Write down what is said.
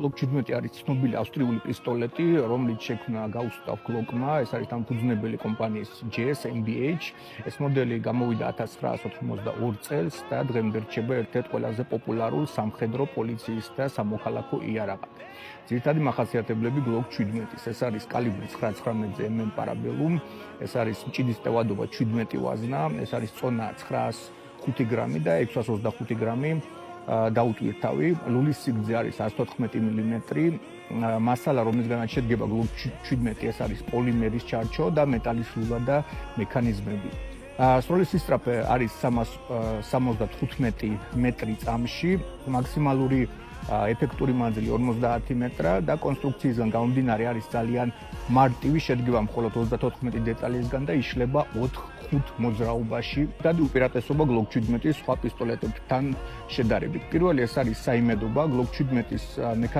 Glock 17 არის ცნობილი ავსტრიული პისტოლეტი, რომელიც შექმნა Gustav Glockმა, ეს არის დამფუძნებელი კომპანიის GmbH. ეს მოდელი გამოვიდა 1982 წელს და დღემდე რჩება ერთ-ერთ ყველაზე პოპულარულ სამხედრო, პოლიციის და სამოქალაქო იარაღად. ძირითადი მახასიათებლები Glock 17-ის, ეს არის კალიბრი 919 mm Parabellum, ეს არის მჭიდის ტევადობა 17 ვაზნა, ეს არის წონა 905 გრამი და 625 გრამი დაუტვირთავი, ლულის სიგრძე არის 114 მმ, მასალა, რომლისგანაც შედგება Glock 17, ეს არის პოლიმერის ჩარჩო და მეტალის ლულა და მექანიზმები. სროლის სისწრაფე არის 375 მეტრი წამში, მაქსიმალური ეფექტური მანძილი 50 მეტრა და კონსტრუქციისგან გამომდინარე არის ძალიან მარტივი, შედგება მხოლოდ 34 დეტალისგან და იშლება 4-5 მოძრაობაში და უპირატესობა Glock 17-ის სხვა პისტოლეტებთან შედარებით. პირველი ეს არის საიმედობა, Glock 17-ის მექანიზმი